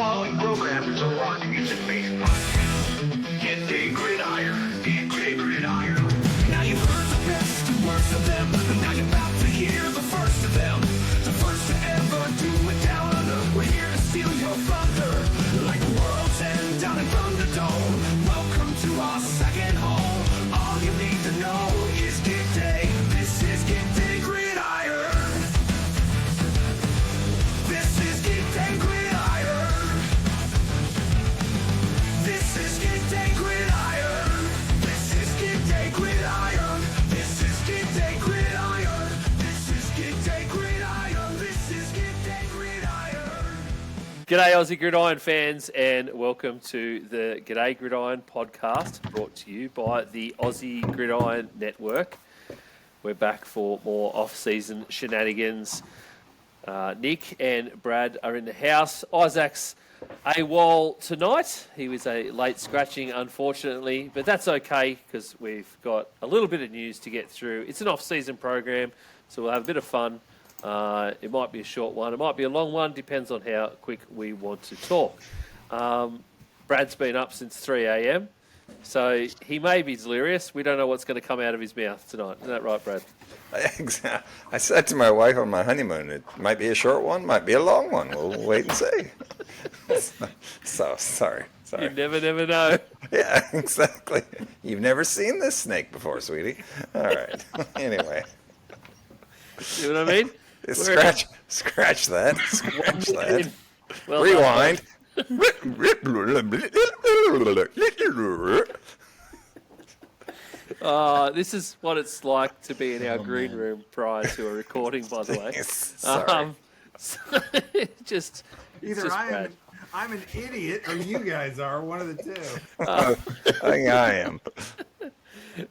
following program is a rock music-based podcast. Gday Gridiron. Gday Gridiron. Now you've heard the best and worst of them, and now you're about to hear the first of them. The first to ever do it down under. We're here to steal your thunder, like the world's end down in Thunderdome. Welcome to our second home. All you need to know is Gday. This is Gday Gridiron. This is Gday Gridiron. This is Gday Gridiron. This is Gday Gridiron. This is Gday Gridiron. This is Gday Gridiron. This is Gday Gridiron. G'day Aussie Gridiron fans, and welcome to the G'day Gridiron podcast, brought to you by the Aussie Gridiron Network. We're back for more off-season shenanigans. Nick and Brad are in the house. Isaac's AWOL tonight. He was a late scratching, unfortunately, but that's okay because we've got a little bit of news to get through. It's an off-season program, so we'll have a bit of fun. It might be a short one. It might be a long one. Depends on how quick we want to talk. Brad's been up since 3 a.m., so he may be delirious. We don't know what's going to come out of his mouth tonight. Isn't that right, Brad? I said to my wife on my honeymoon, it might be a short one, might be a long one. We'll wait and see. So, sorry. You never know. Yeah, exactly. You've never seen this snake before, sweetie. All right. Anyway. See what I mean? Scratch that. Scratch that. Well, Rewind. This is what it's like to be in our green room prior to a recording, by the way. Sorry. So just Either just Brad. I'm an idiot or you guys are, one of the two. I think I am.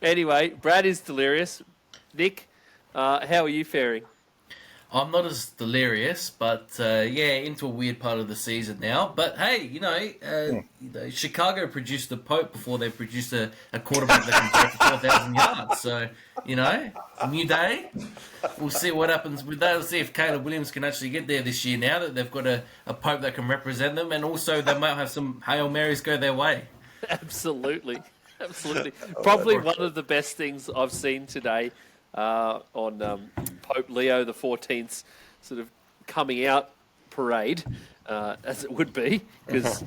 Anyway, Brad is delirious. Nick, how are you faring? I'm not as delirious, but into a weird part of the season now. But hey, Chicago produced a Pope before they produced a quarterback that can throw for 4,000 yards. So, new day. We'll see what happens with that. We'll see if Caleb Williams can actually get there this year now that they've got a Pope that can represent them. And also they might have some Hail Marys go their way. Absolutely. Probably one of the best things I've seen today on Pope Leo the 14th's sort of coming out parade, as it would be, because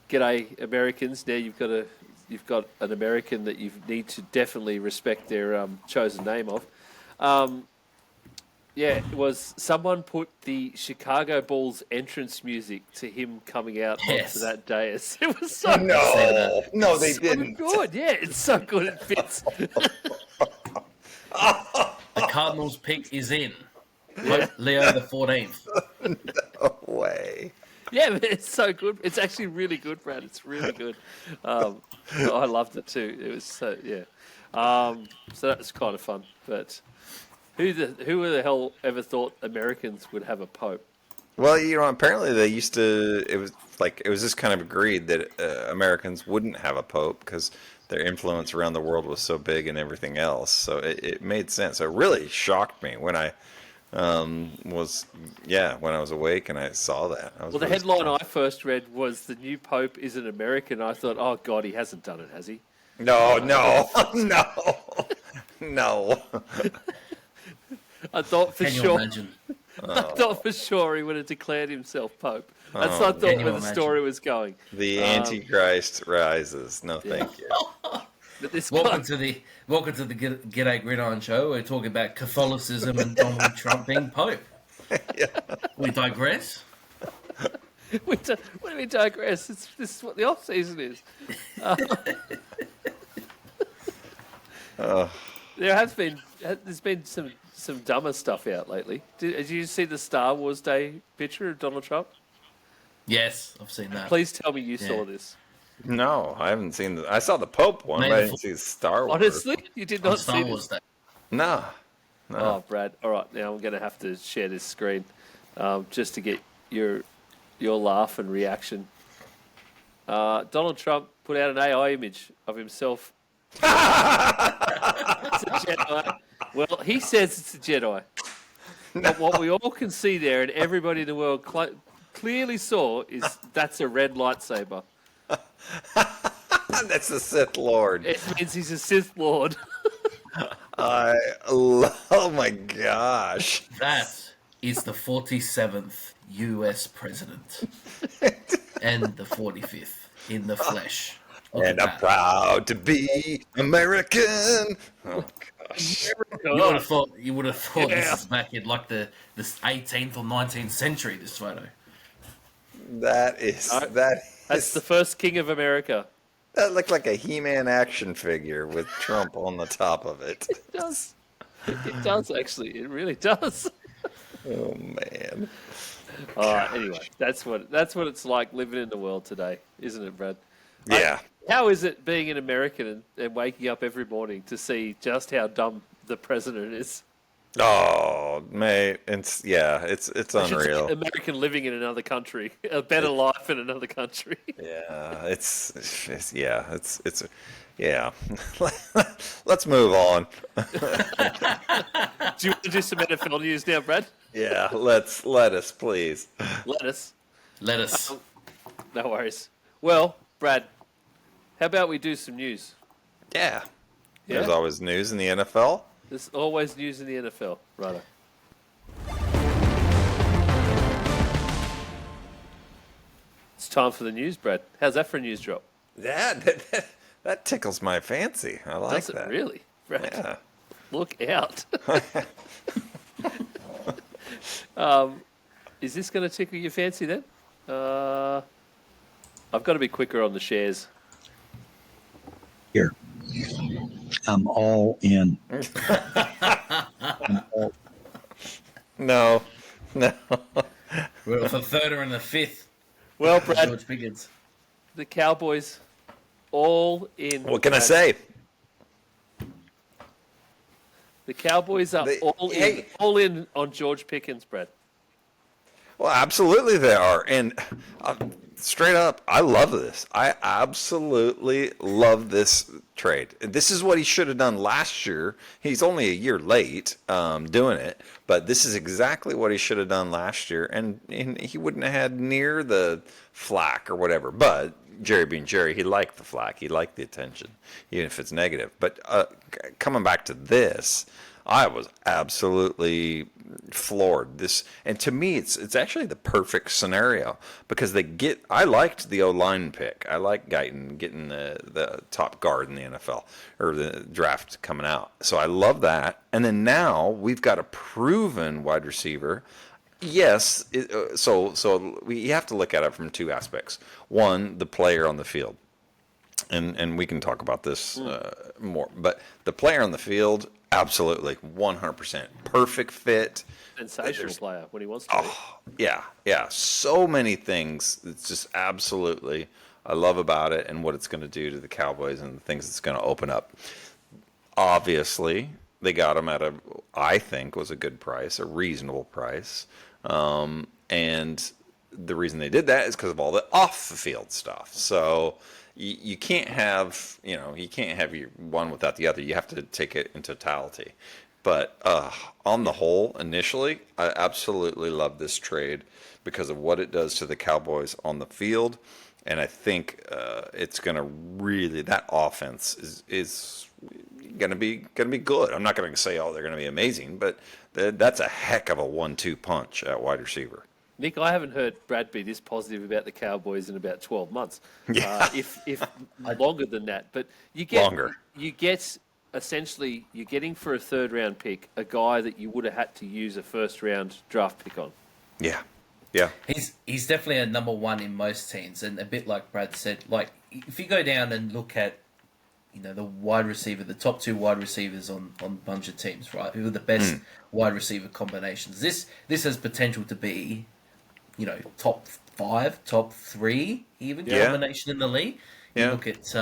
g'day Americans. Now you've got an American that you need to definitely respect their chosen name of. It was someone put the Chicago Bulls entrance music to him coming out onto that dais. It was so No, they didn't. Good, yeah, it's so good it fits. The Cardinals pick is in. Leo the 14th. No way. Yeah, man, it's so good. It's actually really good, Brad. It's really good. I loved it too. It was so so that was kind of fun. But who the hell ever thought Americans would have a pope? Well, apparently they used to. It was just kind of agreed that Americans wouldn't have a pope because their influence around the world was so big and everything else. So it made sense. So it really shocked me when I was awake and I saw that. Well, the headline I first read was the new pope is an American. I thought, oh God, he hasn't done it, has he? No. I thought for Can you sure. imagine? I thought for sure he would have declared himself pope. That's what I thought where the story was going. The Antichrist rises. No, thank you. But this Welcome to the G'day Gridiron show. We're talking about Catholicism and Donald Trump being Pope. Yeah. We digress. What do we digress? This is what the off season is. There's been some dumber stuff out lately. Did you see the Star Wars Day picture of Donald Trump? Yes, I've seen that. Please tell me you saw this. No, I haven't seen I saw the Pope one, but I didn't see Star Wars. Honestly, you did not Star see Wars this? Day. No. Oh, Brad. All right, now I'm going to have to share this screen just to get your laugh and reaction. Donald Trump put out an AI image of himself. It's a Jedi. Well, he says it's a Jedi. But what we all can see there, and everybody in the world clearly saw is that's a red lightsaber. That's the Sith Lord. It means he's a Sith Lord. Oh my gosh. That is the 47th U.S. president and the 45th in the flesh. Look And at I'm that. proud to be American. Oh gosh. You would have thought Yeah. this is back in like the 18th or 19th century. This photo. That's That's the first king of America. that looked like a He-Man action figure with Trump on the top of it. It does. It does actually. It really does. Oh man. All right. Anyway, that's what it's like living in the world today, isn't it, Brad? Yeah. How is it being an American and waking up every morning to see just how dumb the president is? Oh, mate, it's I should say unreal. American living in another country, a better life in another country. Yeah, yeah. Let's move on. Do you want to do some NFL news now, Brad? Yeah, let us please. Let Lettuce. No worries. Well, Brad, how about we do some news? Yeah. Yeah? There's always news in the NFL. There's always news in the NFL, righto. It's time for the news, Brad. How's that for a news drop? Yeah, that tickles my fancy. I like Does it that. really, Brad? Yeah. Look out. Is this going to tickle your fancy then? I've got to be quicker on the shares. Here. I'm all in. No. We're off a third and a fifth. Well, Brad, George Pickens. the Cowboys all in. What can I Brad. say? The Cowboys are Hey. all in on George Pickens, Brad. Well, absolutely they are. And straight up, I love this. I absolutely love this trade. This is what he should have done last year. He's only a year late doing it, but this is exactly what he should have done last year. And he wouldn't have had near the flack or whatever. But Jerry being Jerry, he liked the flack. He liked the attention, even if it's negative. But coming back to this, I was absolutely floored. And to me, it's actually the perfect scenario because I liked the O-line pick. I like Guyton getting the top guard in the NFL or the draft coming out. So I love that. And then now we've got a proven wide receiver. Yes, so we have to look at it from two aspects. One, the player on the field. And we can talk about this more. But the player on the field, absolutely, 100%. Perfect fit. Sensational player when he wants to be. Yeah. So many things. It's just absolutely, I love about it and what it's going to do to the Cowboys and the things it's going to open up. Obviously, they got him at I think, was a good price, a reasonable price. And the reason they did that is because of all the off-the-field stuff. So you can't have, your one without the other. You have to take it in totality. But on the whole, initially, I absolutely love this trade because of what it does to the Cowboys on the field. And I think it's going to really, that offense is going to be good. I'm not going to say, they're going to be amazing, but that's a heck of a 1-2 punch at wide receiver. Nick, I haven't heard Brad be this positive about the Cowboys in about 12 months. Yeah. If longer than that. But you get Longer. You get essentially you're getting for a third round pick a guy that you would have had to use a first round draft pick on. Yeah. He's definitely a number one in most teams, and a bit like Brad said, like if you go down and look at the wide receiver, the top two wide receivers on a bunch of teams, right? Who are the best wide receiver combinations? This has potential to be, top 5, top 3 even combination in the league. You look at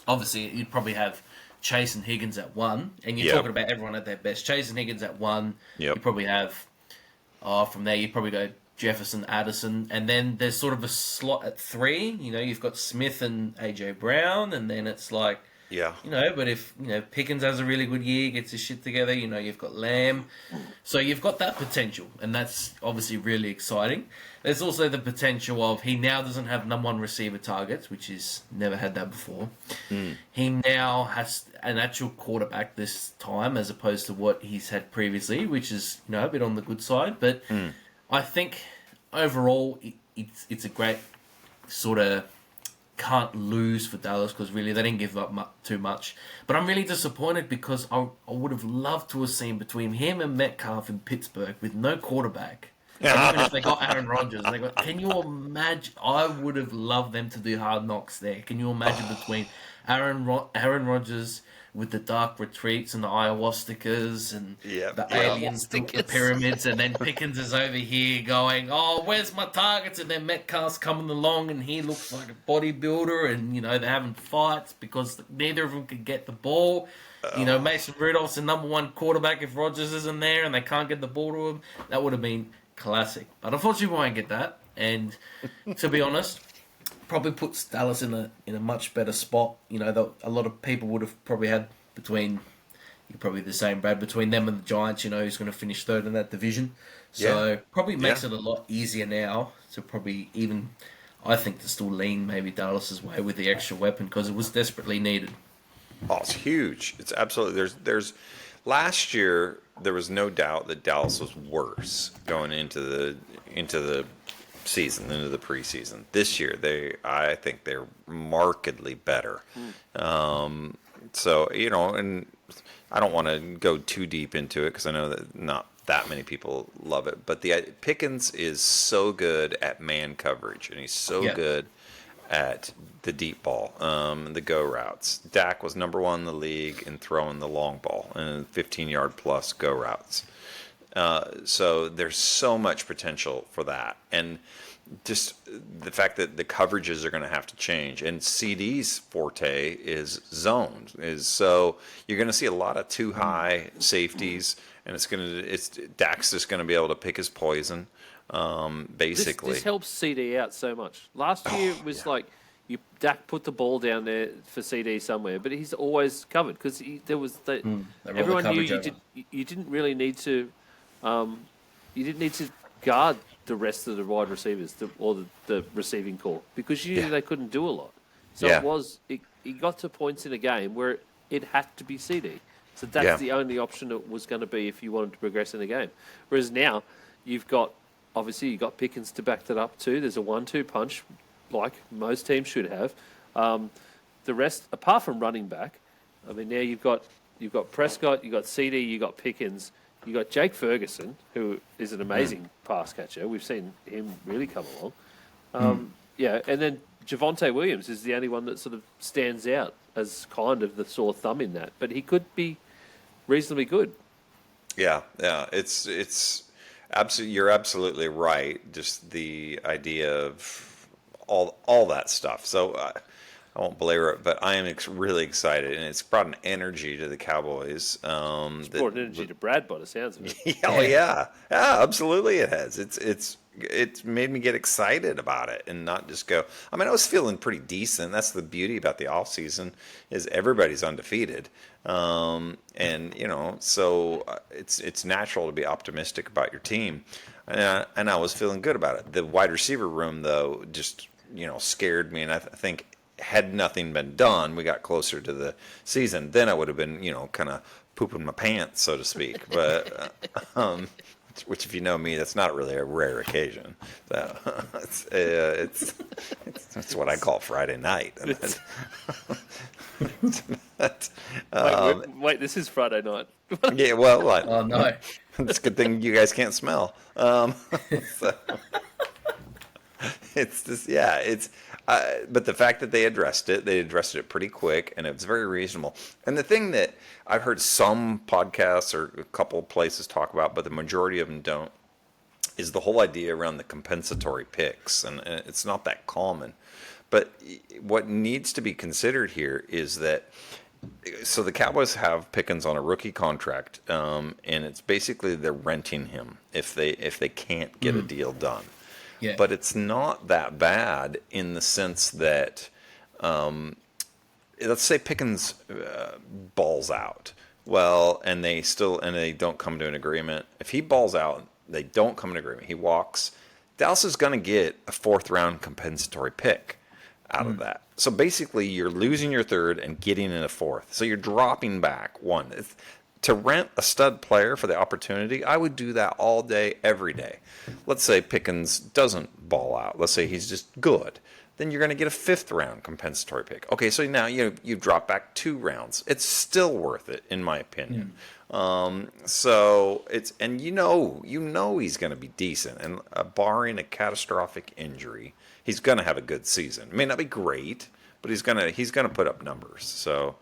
obviously you'd probably have Chase and Higgins at 1, and you're talking about everyone at their best. Chase and Higgins at 1. Yep. You probably have from there you probably go Jefferson, Addison, and then there's sort of a slot at 3. You've got Smith and AJ Brown, and then it's like Yeah. But if Pickens has a really good year, gets his shit together, you've got Lamb, so you've got that potential, and that's obviously really exciting. There's also the potential of he now doesn't have number one receiver targets, which he's never had that before. He now has an actual quarterback this time, as opposed to what he's had previously, which is a bit on the good side. But I think overall it's a great sort of can't lose for Dallas, because really they didn't give up too much. But I'm really disappointed because I would have loved to have seen between him and Metcalf in Pittsburgh with no quarterback. And even if they got Aaron Rodgers, can you imagine? I would have loved them to do Hard Knocks there. Can you imagine between Aaron Rodgers with the dark retreats and the ayahuasticas and the aliens, the pyramids, and then Pickens is over here going, "Oh, where's my targets?" And then Metcalf's coming along and he looks like a bodybuilder, and they're having fights because neither of them could get the ball. Mason Rudolph's the number one quarterback if Rodgers isn't there and they can't get the ball to him. That would have been classic. But unfortunately we won't get that. And to be honest, probably puts Dallas in a much better spot. A lot of people would have probably had you're probably the same, Brad, between them and the Giants, who's going to finish third in that division. So probably makes it a lot easier now to probably even, I think, to still lean maybe Dallas's way with the extra weapon, because it was desperately needed. Oh, it's huge. It's absolutely there's last year there was no doubt that Dallas was worse going into the season, into the preseason. This year I think they're markedly better. So, and I don't want to go too deep into it because I know that not that many people love it, but Pickens is so good at man coverage, and he's so good at the deep ball, the go routes. Dak was number one in the league in throwing the long ball and 15-yard plus go routes. So there's so much potential for that. And just the fact that the coverages are going to have to change, and CD's forte is zones, so you're going to see a lot of too high safeties, and Dak's just going to be able to pick his poison. Basically, this helps CD out so much. Last year it was Dak put the ball down there for CD somewhere, but he's always covered because everyone knew you didn't really need to. You didn't need to guard the rest of the wide receivers or the receiving core, because you knew they couldn't do a lot. So it got to points in a game where it had to be CD. So that's the only option it was going to be if you wanted to progress in the game. Whereas now you've got Pickens to back that up too. There's a 1-2 punch like most teams should have. The rest, apart from running back, I mean, now you've got Prescott, you've got CD, you've got Pickens. You got Jake Ferguson, who is an amazing pass catcher. We've seen him really come along. And then Javonte Williams is the only one that sort of stands out as kind of the sore thumb in that. But he could be reasonably good. Yeah. It's absolutely, you're absolutely right. Just the idea of all that stuff. So I won't belabor it, but I am really excited, and it's brought an energy to the Cowboys. It's brought an energy to Brad by the sounds of it. Yeah, absolutely it has. It's made me get excited about it and not just go. I mean, I was feeling pretty decent. That's the beauty about the offseason is everybody's undefeated, so it's natural to be optimistic about your team, and I was feeling good about it. The wide receiver room, though, just scared me, and I think. Had nothing been done, we got closer to the season, then I would have been, kind of pooping my pants, so to speak. But, which if you know me, that's not really a rare occasion. So, it's what I call Friday night. Wait, this is Friday night. Yeah, well, what? Oh, no. It's a good thing you guys can't smell. It's just, but the fact that they addressed it pretty quick, and it was very reasonable. And the thing that I've heard some podcasts or a couple places talk about, but the majority of them don't, is the whole idea around the compensatory picks. And it's not that common. But what needs to be considered here is that, so the Cowboys have Pickens on a rookie contract, and it's basically they're renting him if they can't get a deal done. Yeah. But it's not that bad in the sense that let's say Pickens balls out. Well, and they don't come to an agreement. If he balls out, they don't come to an agreement. He walks. Dallas is going to get a 4th-round compensatory pick out of that. So basically, you're losing your 3rd and getting in a 4th. So you're dropping back 1. To rent a stud player for the opportunity, I would do that all day, every day. Let's say Pickens doesn't ball out. Let's say he's just good. Then you're going to get a 5th-round compensatory pick. Okay, so now you drop back 2 rounds. It's still worth it, in my opinion. So it's, and you know he's going to be decent, and barring a catastrophic injury, he's going to have a good season. It may not be great, but he's going to put up numbers. So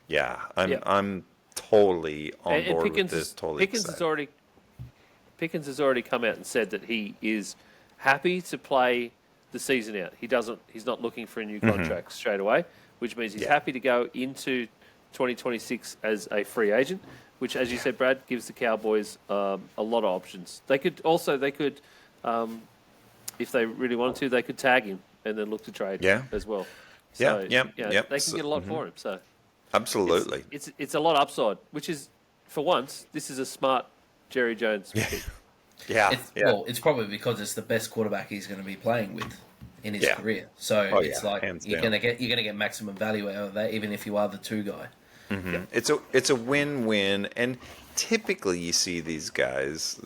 yeah, I'm totally on board with this. Totally excited. Pickens has already come out and said that he is happy to play the season out. He's not looking for a new contract straight away, which means he's happy to go into 2026 as a free agent, which, as you said, Brad, gives the Cowboys a lot of options. They could, if they really wanted to, they could tag him and then look to trade as well. So, they can get a lot for him. So absolutely, it's a lot upside, which is, for once, this is a smart Jerry Jones pick. Well, it's probably because it's the best quarterback he's going to be playing with in his career. So it's like you're going to get maximum value out of that, even if you are the 2 guy. It's a win-win, and typically you see these guys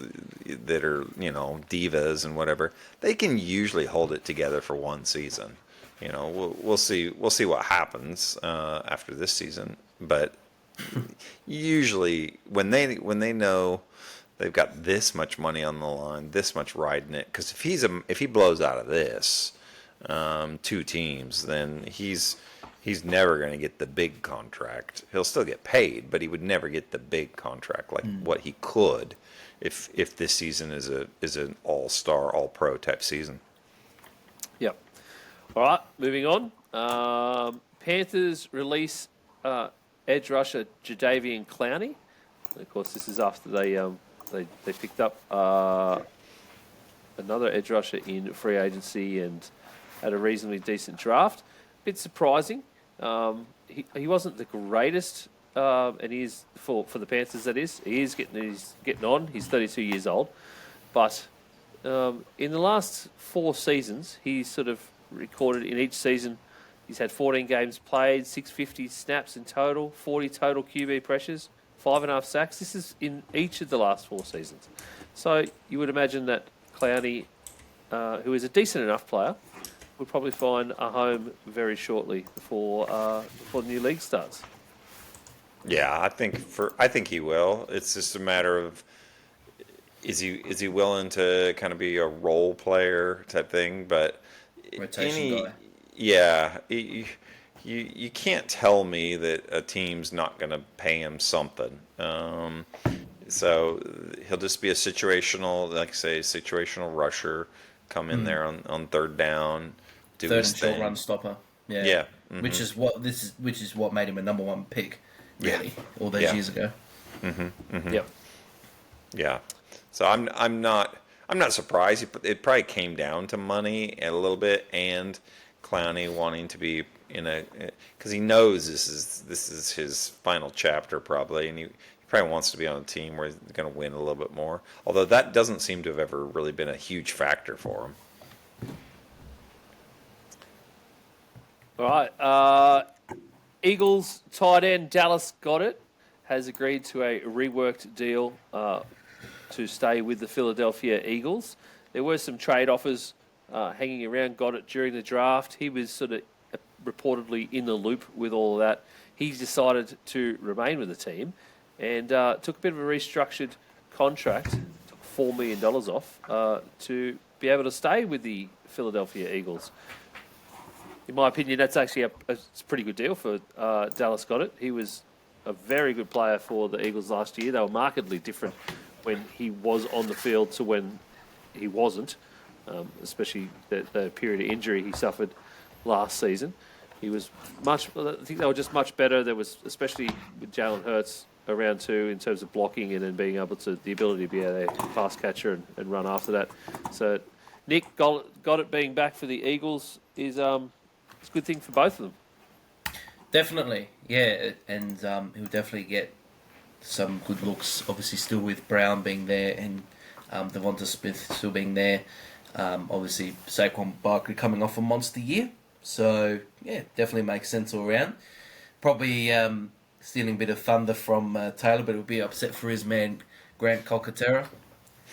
that are divas and whatever. They can usually hold it together for 1 season. We'll see what happens after this season, but usually when they know they've got this much money on the line, this much riding it. Because if he blows out of this 2 teams, then he's never going to get the big contract. He'll still get paid, but he would never get the big contract like what he could if this season is an all-star, all-pro type season. Yep. All right, moving on. Panthers release edge rusher Jadeveon Clowney. Of course, this is after they picked up another edge rusher in free agency and had a reasonably decent draft. Bit surprising. He wasn't the greatest, and he is for the Panthers. That is, he's getting on. He's 32 years old, but in the last 4 seasons, he's sort of recorded in each season. He's had 14 games played, 650 snaps in total, 40 total QB pressures, 5.5 sacks. This is in each of the last 4 seasons. So you would imagine that Clowney, who is a decent enough player, will probably find a home very shortly before the new league starts. Yeah, I think he will. It's just a matter of is he willing to kind of be a role player type thing, but Rotation guy. Yeah, you can't tell me that a team's not going to pay him something. So he'll just be a situational, like I say, situational rusher, come in there on 3rd down, do third his and short thing. run stopper. Yeah. Yeah. Which is what made him a number 1 pick, really, all those years ago. Yep. Yeah. So I'm not surprised. It probably came down to money a little bit, and Clowney wanting to be because he knows this is his final chapter probably, and he probably wants to be on a team where he's going to win a little bit more. Although that doesn't seem to have ever really been a huge factor for him. All right. Eagles tight end Dallas Goedert has agreed to a reworked deal to stay with the Philadelphia Eagles. There were some trade offers hanging around Goddard during the draft. He was sort of reportedly in the loop with all of that. He's decided to remain with the team and took a bit of a restructured contract, took $4 million off to be able to stay with the Philadelphia Eagles. In my opinion, that's actually a pretty good deal for Dallas Goedert. He was a very good player for the Eagles last year. They were markedly different when he was on the field to when he wasn't, especially the period of injury he suffered last season. He was I think they were just much better. There was, especially with Jalen Hurts around 2 in terms of blocking and then being able to, the ability to be a pass catcher and run after that. So Nick, Goddard being back for the Eagles is it's a good thing for both of them. Definitely, yeah, and he'll definitely get some good looks. Obviously, still with Brown being there and Devonta Smith still being there. Obviously, Saquon Barkley coming off a monster year, so yeah, definitely makes sense all around. Probably stealing a bit of thunder from Taylor, but he'll be upset for his man Grant Calcaterra.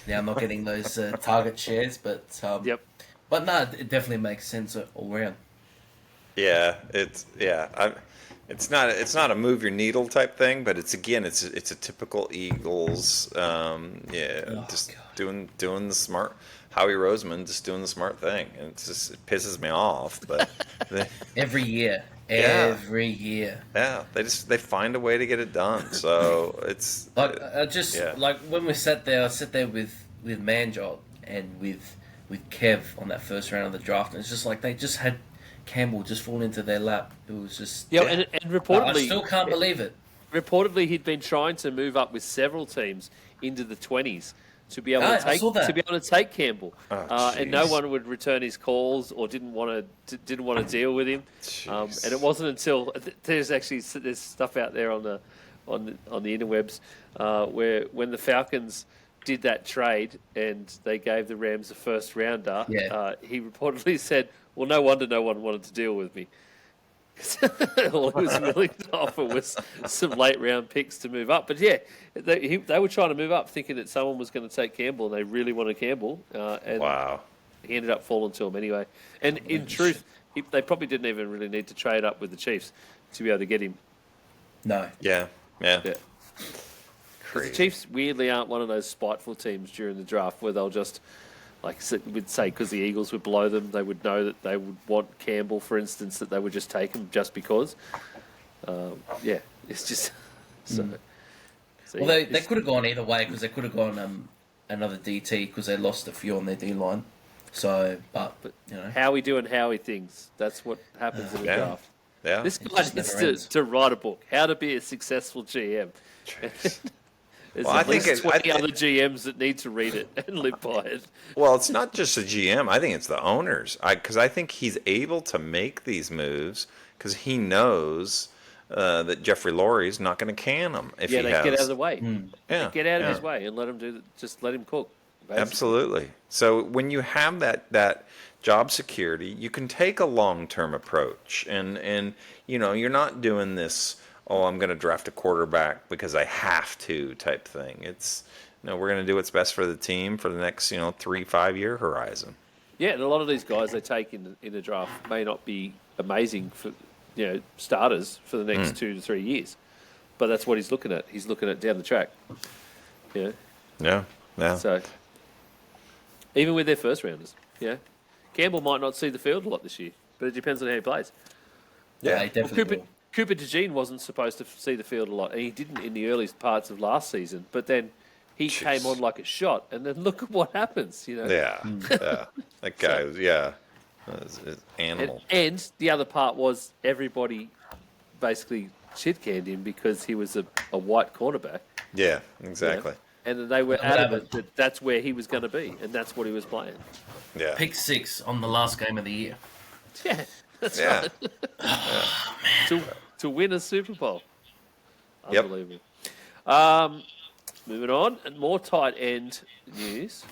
Now not getting those target shares, but Yep. but no, it definitely makes sense all around. Yeah, it's not a move your needle type thing, but it's a typical Eagles. Oh, Just God. doing the smart Howie Roseman, just doing the smart thing, and it pisses me off. But they, Every year, Yeah. every year. yeah, they find a way to get it done. So it's Like I just yeah. like when we sat there, I sat there with Manjot and with Kev on that first round of the draft, and it's just like they just had Campbell just fall into their lap. It was just Yeah, and I reportedly, still can't believe it. reportedly he'd been trying to move up with several teams into the 20s to be able I to take saw that. Campbell, Oh, and no jeez. one would return his calls or didn't want to deal with him. Jeez. And it wasn't until there's stuff out there on the interwebs where when the Falcons did that trade and they gave the Rams a first rounder, Yeah. he reportedly said, "Well, no wonder no one wanted to deal with me." All he was willing to offer was some late round picks to move up. But yeah, they were trying to move up, thinking that someone was going to take Campbell, and they really wanted Campbell. And Wow. he ended up falling to him anyway. And in truth, they probably didn't even really need to trade up with the Chiefs to be able to get him. No. Yeah. Yeah. 'Cause Crazy. the Chiefs weirdly aren't one of those spiteful teams during the draft where they'll just, like we'd say, because the Eagles would blow them, they would know that they would want Campbell, for instance, that they would just take him just because. Yeah, it's just so. Well, they could have gone either way because they could have gone another DT because they lost a few on their D line. So, but you know, Howie doing Howie things. That's what happens in the Yeah. draft. Yeah. This guy just needs never ends. to write a book, How to Be a Successful GM. There's Well, I at think least 20 I- other GMs that need to read it and live by it. Well, it's not just the GM. I think it's the owners. Because I think he's able to make these moves because he knows that Jeffrey Lurie's not going to can him if Yeah, he they has. get out of the way. Yeah, Get out of yeah. his way and let him just let him cook. Basically. Absolutely. So when you have that job security, you can take a long-term approach, and you're not doing this. Oh, I'm going to draft a quarterback because I have to type thing. It's we're going to do what's best for the team for the next 3-5 year horizon. Yeah, and a lot of these guys they take in the draft may not be amazing for starters for the next 2 to 3 years, but that's what he's looking at. He's looking at down the track. Yeah. Yeah. Yeah. So even with their first rounders, Campbell might not see the field a lot this year, but it depends on how he plays. yeah, yeah. they definitely will. Cooper DeJean wasn't supposed to see the field a lot, and he didn't in the early parts of last season. But then he came on like a shot, and then look at what happens. Yeah. Yeah. That guy was an animal. And the other part was everybody basically shit canned him because he was a white quarterback. Yeah. Exactly. And then they were What adamant that that's where he was going to be, and that's what he was playing. Yeah. Pick 6 on the last game of the year. Yeah, that's Yeah. right. To win a Super Bowl. Yep. Unbelievable. Moving on, and more tight end news.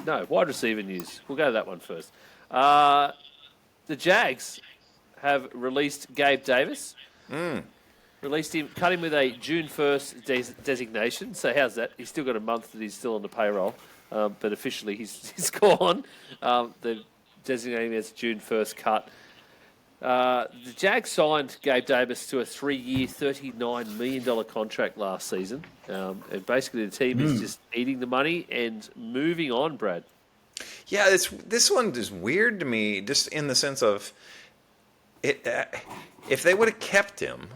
No, wide receiver news. We'll go to that one first. The Jags have released Gabe Davis. Released him, cut him with a June 1st designation. So how's that? He's still got a month that he's still on the payroll, but officially he's gone. They've designated him as June 1st cut. The Jags signed Gabe Davis to a 3-year, $39 million contract last season. And basically the team is just eating the money and moving on, Brad. Yeah, this one is weird to me, just in the sense of it. If they would have kept him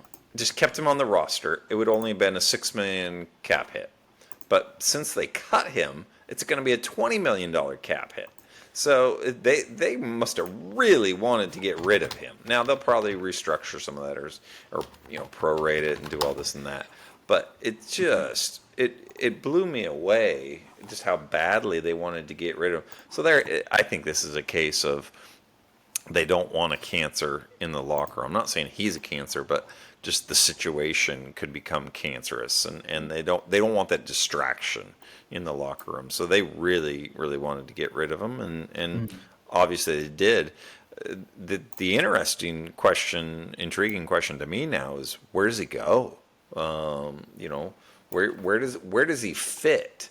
on the roster, it would only have been a $6 million cap hit. But since they cut him, it's going to be a $20 million cap hit. So they must have really wanted to get rid of him. Now they'll probably restructure some of that, or prorate it and do all this and that. But it blew me away just how badly they wanted to get rid of him. So I think this is a case of they don't want a cancer in the locker room. I'm not saying he's a cancer, but just the situation could become cancerous, and they don't want that distraction in the locker room. So they really wanted to get rid of him, and obviously they did. The interesting question, intriguing question to me now is, where does he go? Where does he fit?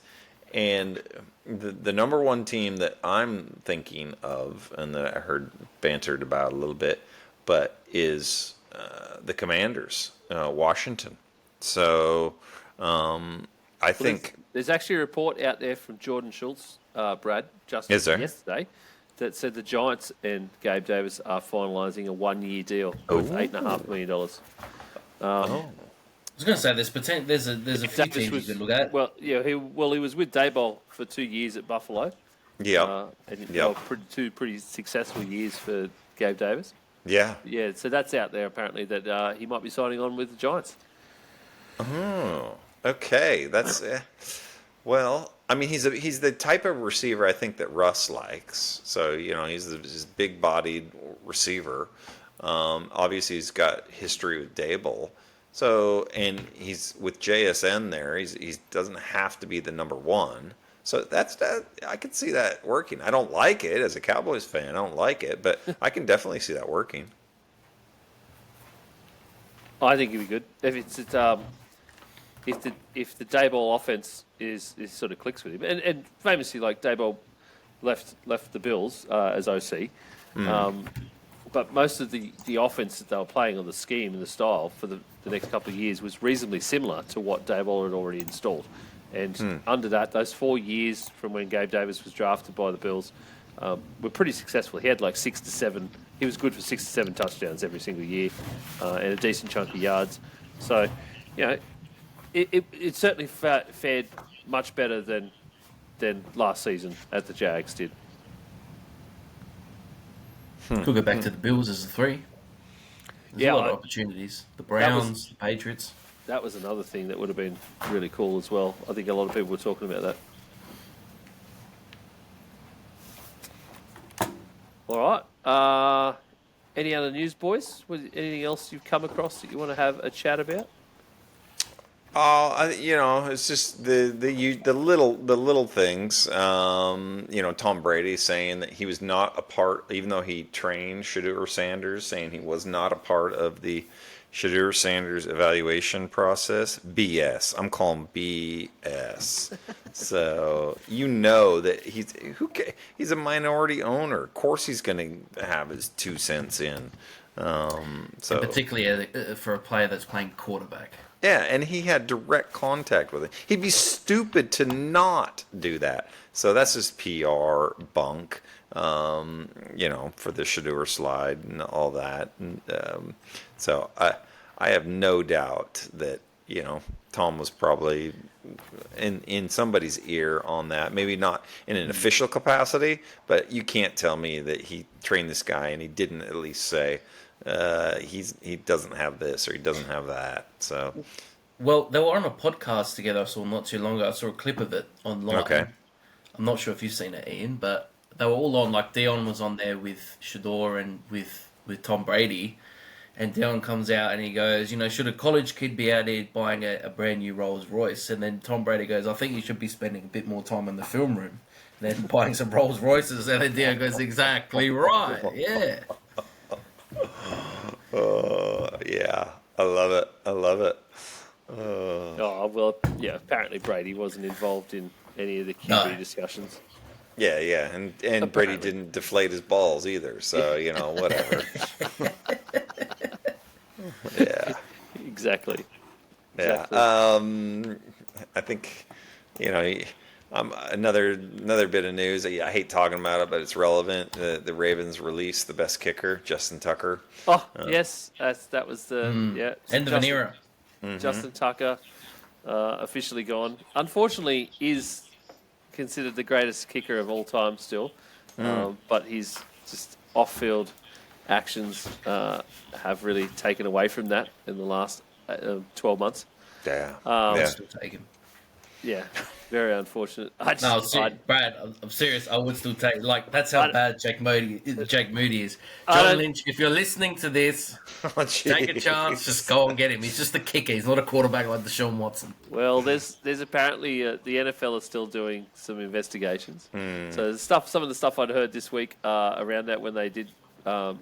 And the number one team that I'm thinking of, and that I heard bantered about a little bit, but is the Commanders, Washington. So I think there's actually a report out there from Jordan Schultz, Brad, just Is there? yesterday, that said the Giants and Gabe Davis are finalising a 1-year deal with $8.5 million. I was going to say there's a few teams you could look at. Well, yeah, he was with Dayball for 2 years at Buffalo. Two pretty successful years for Gabe Davis. Yeah. Yeah, so that's out there apparently that he might be signing on with the Giants. Oh, okay. That's well. I mean, he's the type of receiver I think that Russ likes. So he's this big-bodied receiver. Obviously, he's got history with Dable. So, and he's with JSN there. He doesn't have to be the number one. So that I can see that working. I don't like it as a Cowboys fan. I don't like it, but I can definitely see that working. I think it'd be good if the Dayball offense is sort of clicks with him, and famously like Dayball left the Bills as OC, but most of the offense that they were playing on the scheme and the style for the next couple of years was reasonably similar to what Dayball had already installed. And under that, those 4 years from when Gabe Davis was drafted by the Bills were pretty successful. He had like 6 to 7. He was good for 6 to 7 touchdowns every single year and a decent chunk of yards. So, it certainly fared much better than last season at the Jags did. Could go back to the Bills as a 3. There's a lot of opportunities. The Browns, the Patriots. That was another thing that would have been really cool as well. I think a lot of people were talking about that. All right. Any other news, boys? Anything else you've come across that you want to have a chat about? It's just the little things. Tom Brady saying that he was not a part, even though he trained Shedeur Sanders, saying he was not a part of the Shedeur Sanders evaluation process. BS. I'm calling BS. So that he's a minority owner. Of course, he's going to have his 2 cents in. And particularly for a player that's playing quarterback. Yeah, and he had direct contact with it. He'd be stupid to not do that. So that's just PR bunk, for the Shedeur slide and all that. And, so I have no doubt that, Tom was probably in somebody's ear on that. Maybe not in an official capacity, but you can't tell me that he trained this guy and he didn't at least say, he doesn't have this or he doesn't have that. So, well, they were on a podcast together. I saw not too long ago. I saw a clip of it online. Okay. I'm not sure if you've seen it, Ian, but they were all on. Like Dion was on there with Shedeur and with Tom Brady, and Dion comes out and he goes, should a college kid be out here buying a brand new Rolls Royce? And then Tom Brady goes, I think you should be spending a bit more time in the film room than buying some Rolls Royces. And then Dion goes, exactly right, yeah. Yeah, I love it. Apparently Brady wasn't involved in any of the QB discussions. Yeah, and Brady didn't deflate his balls either, so, whatever. Yeah. Exactly. Yeah. I think, another bit of news. I hate talking about it, but it's relevant. The Ravens released the best kicker, Justin Tucker. Oh, yes. That was the end of an era. Justin Tucker officially gone. Unfortunately, is considered the greatest kicker of all time still, but his just off-field actions have really taken away from that in the last 12 months. Yeah. Still take him. Yeah, very unfortunate. No, Brad, I'm serious. I would still take that's how bad Jake Moody is. John Lynch, if you're listening to this, Oh, take a jeez. chance. Just go and get him. He's just a kicker. He's not a quarterback like Deshaun Watson. Well, there's apparently the NFL is still doing some investigations. So some of the stuff I'd heard this week around that when they did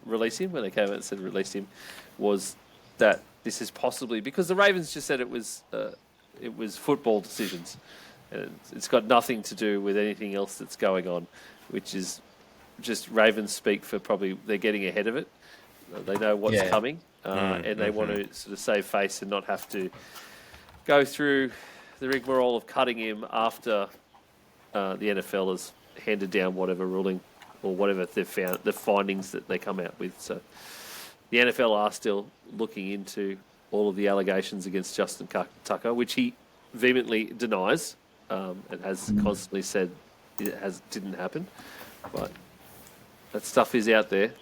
release him, when they came out and said released him, was that this is possibly because the Ravens just said it was football decisions. And it's got nothing to do with anything else that's going on, which is just Ravens speak for probably they're getting ahead of it. They know what's coming, and they want to sort of save face and not have to go through the rigmarole of cutting him after the NFL has handed down whatever ruling or whatever they've found, the findings that they come out with. So the NFL are still looking into all of the allegations against Justin Tucker, which he vehemently denies. And has constantly said it didn't happen, but that stuff is out there.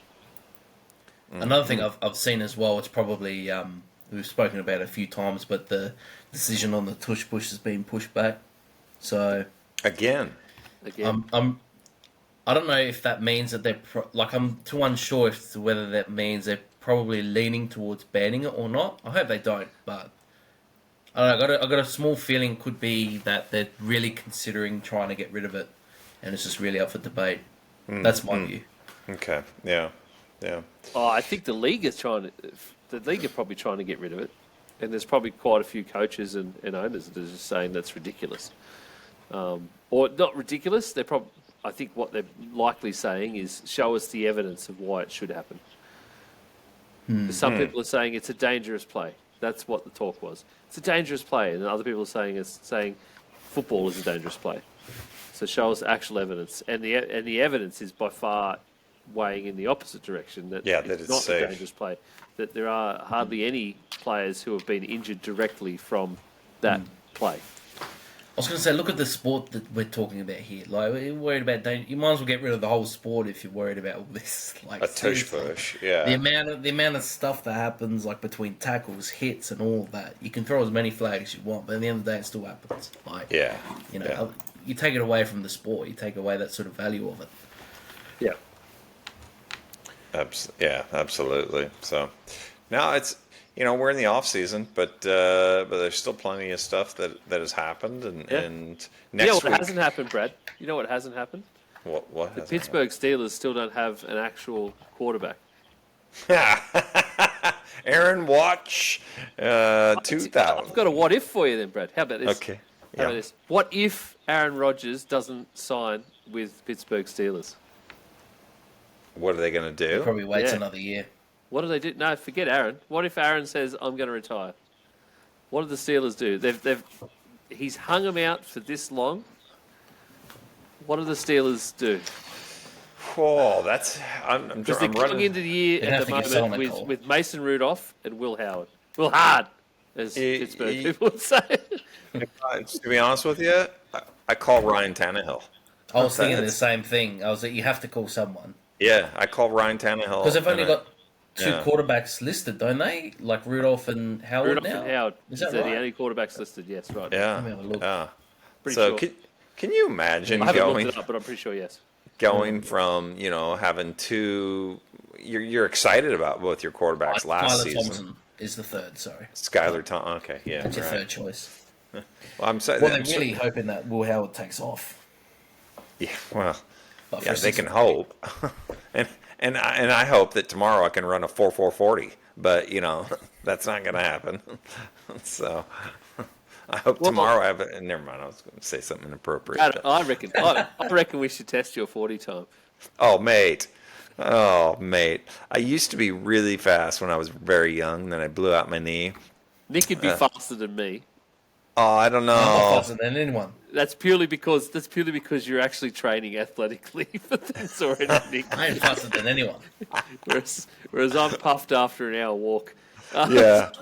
Another thing I've seen as well, it's probably we've spoken about it a few times, but the decision on the tush push has been pushed back. So Again. I don't know if that means that they're I'm too unsure as to whether that means they're probably leaning towards banning it or not. I hope they don't, but. I don't know, I got a small feeling could be that they're really considering trying to get rid of it, and it's just really up for debate. That's my view. Okay. Yeah. Oh, I think the league is probably trying to get rid of it, and there's probably quite a few coaches and owners that are just saying that's ridiculous, or not ridiculous. I think what they're likely saying is show us the evidence of why it should happen. Some people are saying it's a dangerous play. That's what the talk was. It's a dangerous play, and other people are saying football is a dangerous play. So show us actual evidence, and the evidence is by far weighing in the opposite direction. That it's not safe. a dangerous play. That there are hardly any players who have been injured directly from that play. I was going to say, look at the sport that we're talking about here. Like, we're worried about danger. You might as well get rid of the whole sport if you're worried about all this. Like A tush push. Yeah. The amount of stuff that happens, like between tackles, hits, and all of that. You can throw as many flags as you want, but at the end of the day, it still happens. Like, Yeah. You take it away from the sport. You take away that sort of value of it. Yeah. Absolutely. So now it's we're in the off season, but there's still plenty of stuff that has happened, and next what week hasn't happened, Brad? You know what hasn't happened? What The has Pittsburgh Steelers still don't have an actual quarterback. Aaron Watch, 2000. I've got a what if for you then, Brad. How about this? Okay. How about this? What if Aaron Rodgers doesn't sign with Pittsburgh Steelers? What are they going to do? Probably waits another year. What do they do? No, forget Aaron. What if Aaron says, I'm going to retire? What do the Steelers do? He's hung them out for this long. What do the Steelers do? Oh, I'm Because they're coming into the year They'd at have the to get moment someone with Mason Rudolph and Will Howard. Will Hard, as Pittsburgh people would say. To be honest with you, I call Ryan Tannehill. I was thinking the same thing. I was like, you have to call someone. Yeah, I call Ryan Tannehill. Because they've only got two quarterbacks listed, don't they? Like Rudolph and Howard Rudolph now? and Howard. Is that They're right? the only quarterbacks listed, yes, right. Yeah. Let me have a look. Yeah. Pretty So sure. can you imagine I haven't looked it up, but I'm pretty sure, yes. going from having two? You're excited about both your quarterbacks last Tyler season. Thompson is the third, sorry. Skylar Thompson. Okay, yeah. That's your right. third choice. Well, I'm saying. Well, they're really hoping that Will Howard takes off. Yeah. Well. But for Yeah, a they can 6-4. hope, and I hope that tomorrow I can run a 4.40. But that's not going to happen. So I hope tomorrow I have it. Never mind, I was going to say something inappropriate. I reckon we should test your 40 time. Oh, mate. I used to be really fast when I was very young. Then I blew out my knee. Nick would be faster than me. Oh, I don't I'm not know. faster than anyone. That's purely because you're actually training athletically for things already, Nick. I ain't faster than anyone. Whereas I'm puffed after an hour walk. Yeah.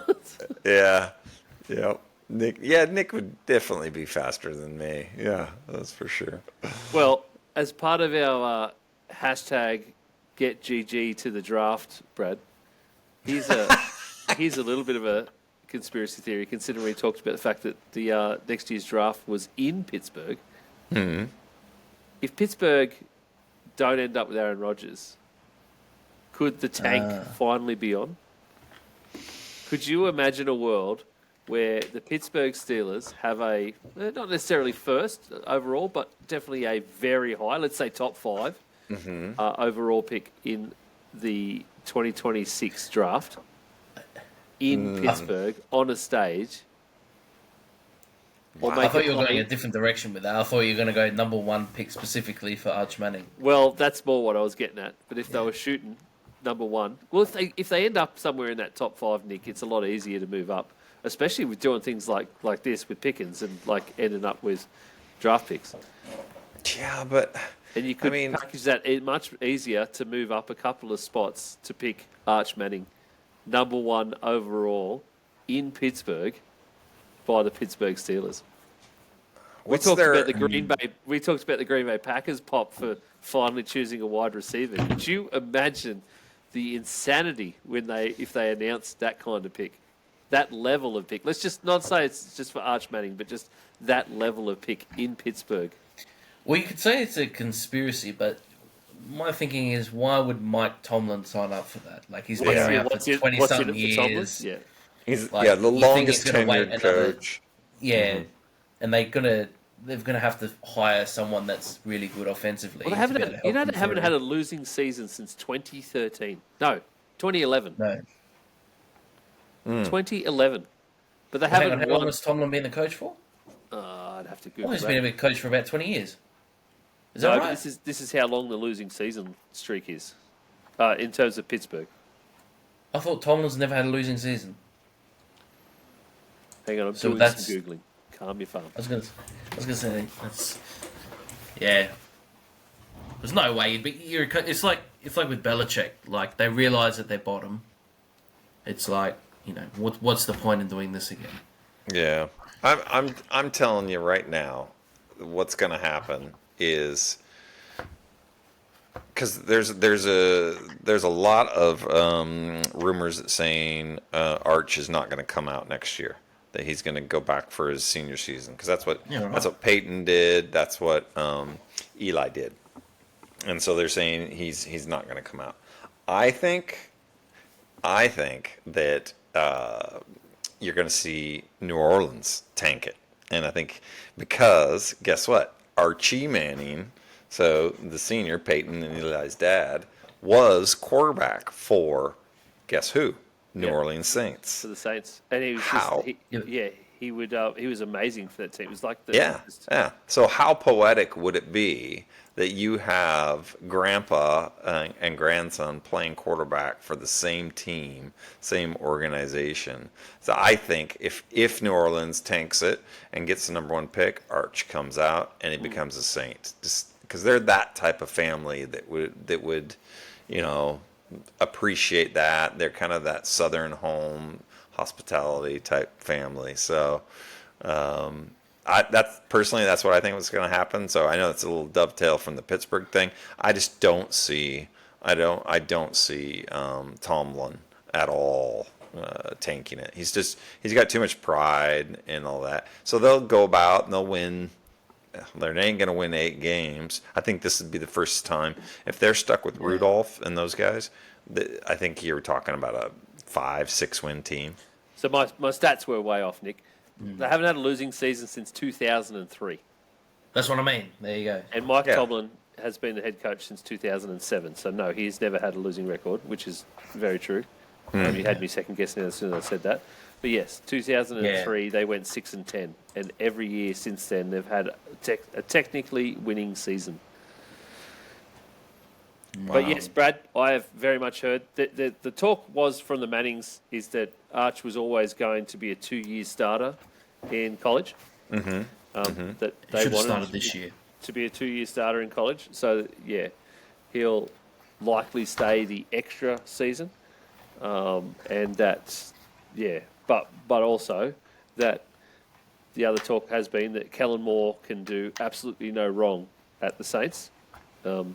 Yep. Nick would definitely be faster than me. Yeah, that's for sure. Well, as part of our hashtag get GG to the draft, Brad, here's a little bit of a conspiracy theory, considering we talked about the fact that the next year's draft was in Pittsburgh. Hmm. If Pittsburgh don't end up with Aaron Rodgers, could the tank finally be on? Could you imagine a world where the Pittsburgh Steelers have a, not necessarily first overall, but definitely a very high, let's say top 5 overall pick in the 2026 draft in Pittsburgh on a stage? Or I make thought a you were play? going a different direction with that. I thought you were going to go number 1 pick specifically for Arch Manning. Well, that's more what I was getting at. But if they were shooting number 1, well, if they end up somewhere in that top 5, Nick, it's a lot easier to move up, especially with doing things like this with Pickens and like ending up with draft picks. Yeah, but And you could I mean, package that much easier to move up a couple of spots to pick Arch Manning, number 1 overall in Pittsburgh by the Pittsburgh Steelers. We talked about the Green Bay. We talked about the Green Bay Packers pop for finally choosing a wide receiver. Could you imagine the insanity if they announced that kind of pick, that level of pick? Let's just not say it's just for Arch Manning, but just that level of pick in Pittsburgh. Well, you could say it's a conspiracy, but my thinking is, why would Mike Tomlin sign up for that? Like, he's been around for 20-something years. Yeah. he's Like, the you think longest he's gonna wait tenured another- coach. Yeah, and they're gonna have to hire someone that's really good offensively. Well, they to be able to help they them haven't through. had a losing season since 2013. No, 2011. No. 2011. But they Hang on, haven't how long won. has Tomlin been the coach for? I'd have to Google Well, he's that. been a coach for about 20 years. Is No, that but right? this is how long the losing season streak is, in terms of Pittsburgh. I thought Tomlin's never had a losing season. Hang on, I'm So doing that's- some googling. Calm your farm. I was gonna say that's yeah. There's no way you'd be. It's like with Belichick. Like, they realise that they're bottom. It's like, what's the point in doing this again? Yeah, I'm telling you right now, what's going to happen is because there's a lot of rumors that saying Arch is not going to come out next year, that he's going to go back for his senior season, because that's what Peyton did, that's what Eli did, and so they're saying he's not going to come out. I think that you're going to see New Orleans tank it, and I think because guess what, Archie Manning, so the senior, Peyton and Eli's dad, was quarterback for guess who? New Orleans Saints. For the Saints, and he was How? he was amazing for that team. It was like Yeah. So how poetic would it be that you have grandpa and grandson playing quarterback for the same team, same organization? So I think if New Orleans tanks it and gets the number 1 pick, Arch comes out and he becomes a Saint, just because they're that type of family that would appreciate that. They're kind of that Southern home hospitality type family. So that's what I think was going to happen. So I know it's a little dovetail from the Pittsburgh thing. I just don't see Tomlin at all tanking it. He's got too much pride and all that. So they'll go about and they'll win. They ain't going to win 8 games. I think this would be the first time. If they're stuck with Rudolph and those guys, I think you're talking about a 5-6 win team. So my stats were way off, Nick. They haven't had a losing season since 2003. That's what I mean. There you go. And Mike Tomlin has been the head coach since 2007. So no, he's never had a losing record, which is very true. You had me second guessing as soon as I said that. But yes, 2003 they went 6-10, and every year since then they've had a technically winning season. Wow. But yes, Brad, I have very much heard that the talk was from the Mannings is that Arch was always going to be a 2-year starter in college. That they Should have wanted started this year. to be a 2-year starter in college. So yeah, he'll likely stay the extra season, and that's but also that the other talk has been that Kellen Moore can do absolutely no wrong at the Saints. And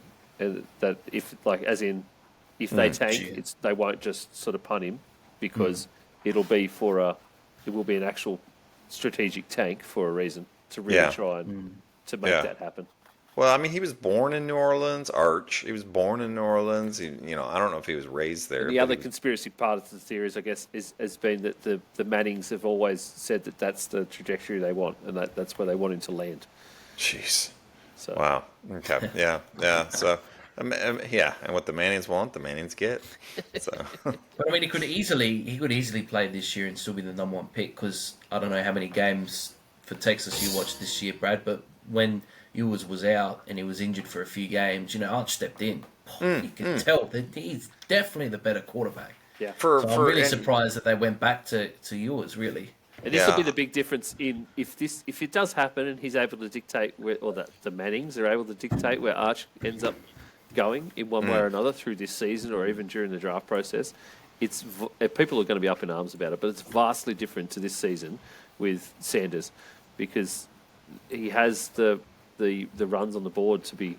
that if they tank, Gee. they won't just sort of punt him, because it'll be for it will be an actual strategic tank for a reason to really Yeah. try and to make Yeah. that happen. Well, I mean, he was born in New Orleans, Arch. He was born in New Orleans. I don't know if he was raised there. And the but other he was- conspiracy part of the theories, I guess, has been that the Mannings have always said that that's the trajectory they want, and that's where they want him to land. Jeez. So Wow. Okay. Yeah. Yeah. So, yeah. And what the Mannings want, the Mannings get. So, But I mean, he could easily play this year and still be the number 1 pick because I don't know how many games for Texas you watched this year, Brad. But when Ewers was out and he was injured for a few games, Arch stepped in. You can tell that he's definitely the better quarterback. yeah, So I'm really surprised that they went back to Ewers. Really, and this will be Yeah. the big difference in if it does happen and he's able to dictate where, or the Mannings are able to dictate where Arch ends up going in one way or another through this season or even during the draft process. People are going to be up in arms about it, but it's vastly different to this season with Sanders because he has the runs on the board to be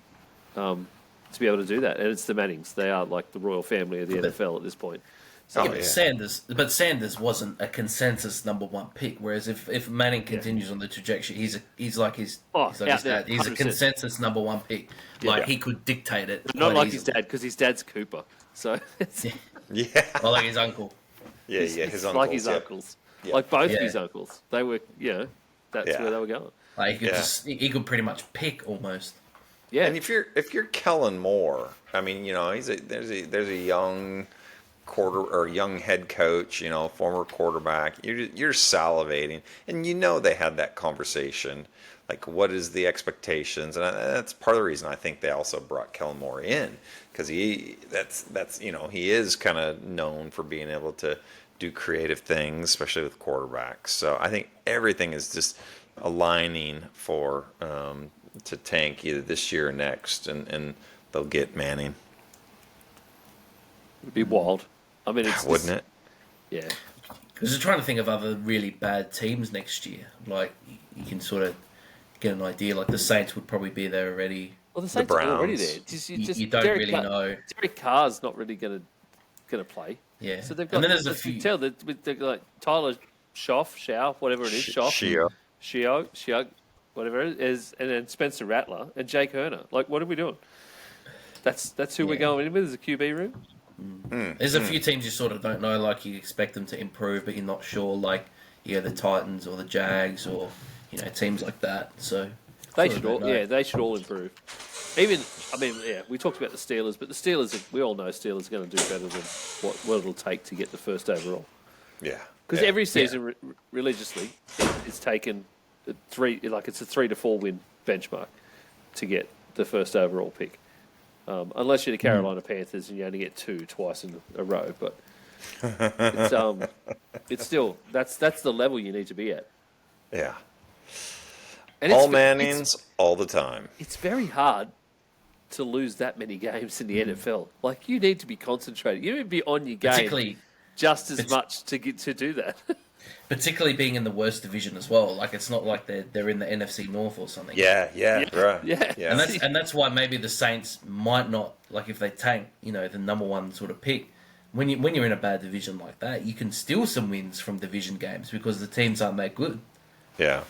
able to do that, and it's the Mannings. They are like the royal family of the NFL at this point. So Oh, yeah. but Sanders wasn't a consensus number 1 pick. Whereas if Manning continues on the trajectory, he's like his Oh, his out there, dad. He's a 100%. consensus number 1 pick. Like he could dictate it. not quite like his easily. dad because his dad's Cooper. So it's, yeah. Or like his uncle. Yeah. it's Yeah. His like uncles. his yeah. uncles, Yeah. like both Yeah. his uncles. They were, that's Yeah. where they were going. Like he could Yeah. he could pretty much pick almost. Yeah, And if you're Kellen Moore, I mean, there's a young young head coach, former quarterback. You're salivating, and they had that conversation, like what is the expectations, and that's part of the reason I think they also brought Kellen Moore in because he is kind of known for being able to do creative things, especially with quarterbacks. So I think everything is just aligning for to tank either this year or next, and they'll get Manning. it'd be wild. I mean, Wouldn't it? Yeah, Because I'm trying to think of other really bad teams next year. Like you can sort of get an idea. Like the Saints would probably be there already. well, the Saints are already Browns. there. Just, You don't really know. Derek Carr's not really going to play. Yeah. So they've got. And then there's a as you few. tell that with like Tyler Shaw, whatever it is, Shio, whatever it is, and then Spencer Rattler and Jake Herner. Like, what are we doing? That's who we're going in with as a QB room. There's a few teams you sort of don't know. Like you expect them to improve, but you're not sure. Like the Titans or the Jags or teams like that. So They sort of should don't all, know. they should all improve. Even, we talked about the Steelers, but the Steelers, we all know Steelers are going to do better than what it'll take to get the first overall. Yeah. Because Yeah. every season, religiously, it's taken it's a 3 to 4 win benchmark to get the first overall pick. Unless you're the Carolina Panthers and you only get 2 twice in a row, but it's still that's the level you need to be at. Yeah. And All it's Mannings, all the time. It's very hard to lose that many games in the NFL. Like you need to be concentrated. You need to be on your game particularly just as much to get to do that. particularly being in the worst division as well. Like it's not like they're in the NFC North or something. Yeah. Right. Yeah. Yeah. And that's why maybe the Saints might not, like if they tank, the number 1 sort of pick. When you're in a bad division like that, you can steal some wins from division games because the teams aren't that good. Yeah.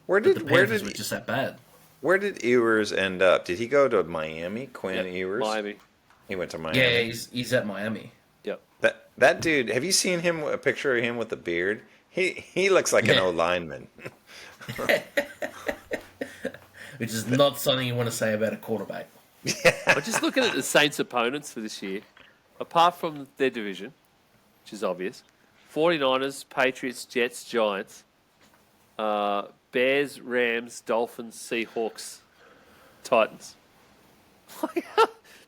Where The did Panthers were just that bad. where did Ewers end up? Did he go to Miami? Quinn Ewers. Miami. He went to Miami. Yeah, he's at Miami. Yep. That dude. Have you seen him? A picture of him with the beard. He looks like an Yeah. O lineman. Which is not something you want to say about a quarterback. But just looking at the Saints' opponents for this year, apart from their division, which is obvious, 49ers, Patriots, Jets, Giants, Bears, Rams, Dolphins, Seahawks, Titans.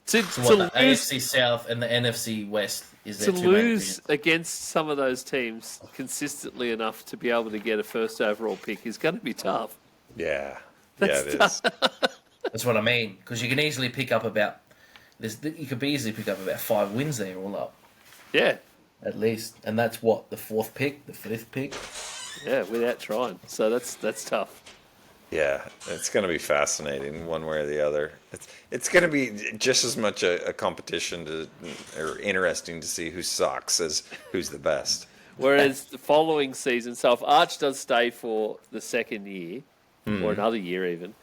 So what, the AFC South and the NFC West is to their two main lose divisions. against some of those teams consistently enough to be able to get a first overall pick is going to be tough. Yeah. Yeah, it is. That's what I mean. Because you can easily pick up about... You could easily pick up about 5 wins there all up. Yeah, At least. And that's what? The 4th pick? The 5th pick? yeah, without trying. So that's tough. Yeah, it's going to be fascinating one way or the other. It's going to be just as much a competition or interesting to see who sucks as who's the best. Whereas the following season, so if Arch does stay for the second year, or another year even,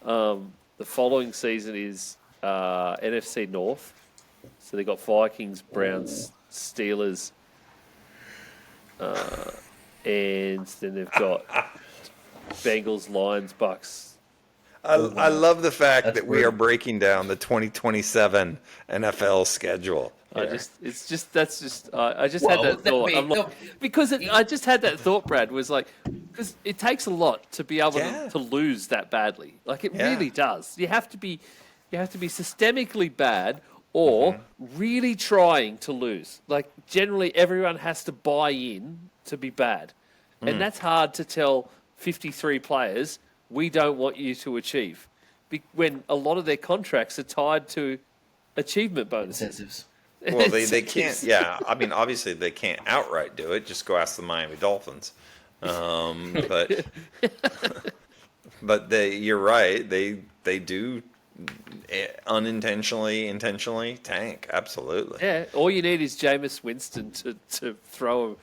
the following season is NFC North. So they've got Vikings, Browns, Steelers, and then they've got Bengals, Lions, Bucks. I love the fact That's that we rude. are breaking down the 2027 NFL schedule. I here. just had Well, that thought. I'm like, no, because I just had that thought, Brad, was like, because it takes a lot to be able Yeah. to lose that badly. Like it Yeah. really does. You have to be systemically bad or really trying to lose. Like generally everyone has to buy in to be bad. And that's hard to tell 53 players we don't want you to achieve. When a lot of their contracts are tied to achievement bonuses. incentives. Well, they can't. Yeah, I mean, obviously they can't outright do it. Just go ask the Miami Dolphins. But you're right. They do unintentionally, intentionally tank. Absolutely. Yeah, all you need is Jameis Winston to throw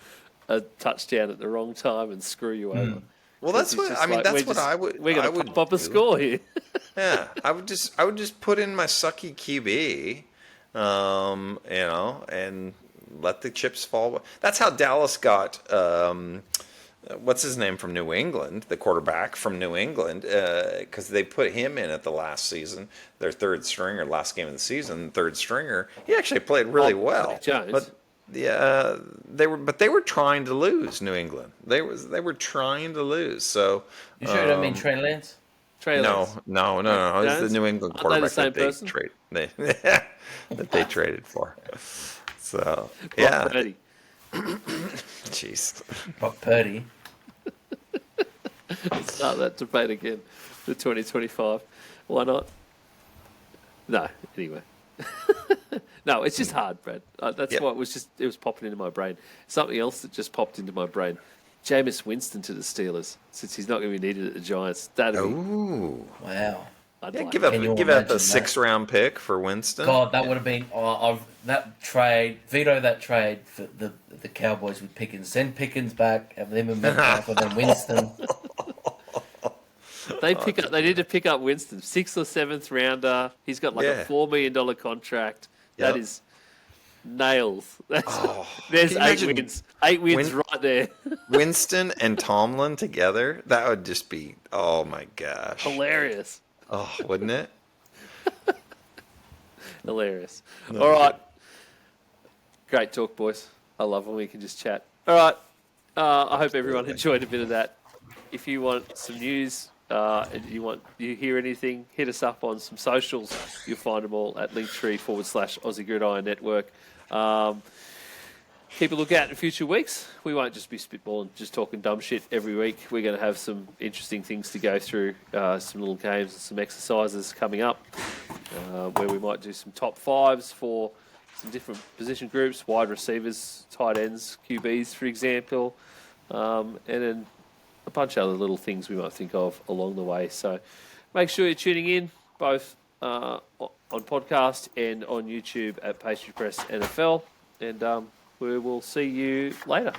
a touchdown at the wrong time and screw you over. Well, that's It's what just I mean. like, That's what I would. We're I going to would pump up a do. score here. Yeah, I would just put in my sucky QB, and let the chips fall. That's how Dallas got what's his name from New England, the quarterback from New England, because they put him in at the last season, their third stringer, last game of the season, third stringer. He actually played really well. Jones. But yeah, they were trying to lose. New England. They were trying to lose. So You sure you don't mean Trey Lance? Trey Lance. no. It's Jones? the New England Aren't they the quarterback same that they person? that they traded for. So Brock yeah, Purdy. jeez. Brock Purdy. Start that debate again for 2025. Why not? No, anyway. No, it's just hard, Brad. That's Yep. why it was popping into my brain. Something else that just popped into my brain. Jameis Winston to the Steelers, since he's not going to be needed at the Giants. That'd be. Ooh, Wow. I'd yeah. like Give that. Can you out the imagine that? 6th-round pick for Winston. God, that would have been that trade. Veto that trade for the Cowboys with Pickens. Send Pickens back, have them in Metcalf, and then Winston. They need to pick up Winston, 6th or 7th rounder. He's got like Yeah. a $4 million contract. Yep. That is nails. There's Can you 8 imagine wins. 8 wins right there. Winston and Tomlin together. That would just be. Oh my gosh. Hilarious. Oh, wouldn't it? Hilarious. All right. Great talk, boys. I love when we can just chat. All right. I hope everyone enjoyed a bit of that. If you want some news, and you hear anything, hit us up on some socials. You'll find them all at linktree/Aussie Gridiron Network. Keep a lookout in future weeks. We won't just be spitballing, just talking dumb shit every week. We're going to have some interesting things to go through, some little games and some exercises coming up, where we might do some top fives for some different position groups, wide receivers, tight ends, QBs, for example, and then a bunch of other little things we might think of along the way. So make sure you're tuning in, both on podcast and on YouTube at Pastry Press NFL, and we will see you later.